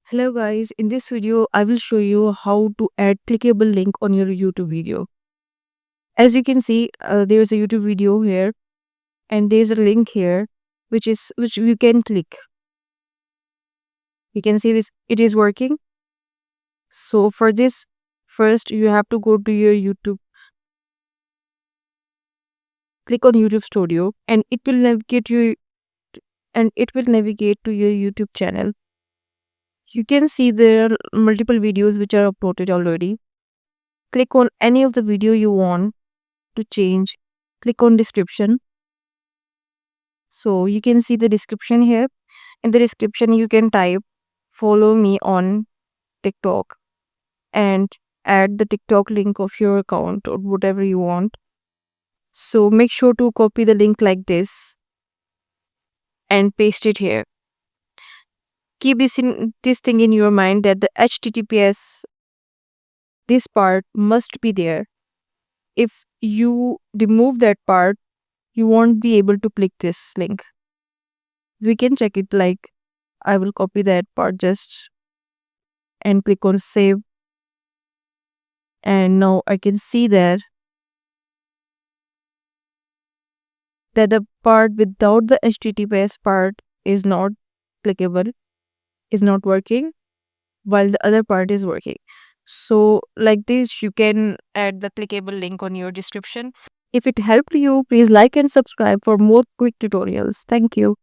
Hello guys, in this video I will show you how to add clickable link on your YouTube video. As you can see, there's a YouTube video here and there's a link here which you can click. You can see this, it is working. So for this, first you have to go to your YouTube, click on YouTube Studio and it will navigate to your YouTube channel. You can see there are multiple videos which are uploaded already. Click on any of the video you want to change. Click on description. So you can see the description here. In the description you can type follow me on TikTok and add the TikTok link of your account or whatever you want. So make sure to copy the link like this and paste it here. Keep this thing in your mind that the HTTPS, this part must be there. If you remove that part, you won't be able to click this link. We can check it, like I will copy that part just and click on save. And now I can see that the part without the HTTPS part is not clickable, is not working, while the other part is working. So like this, you can add the clickable link on your description. If it helped you, please like and subscribe for more quick tutorials. Thank you.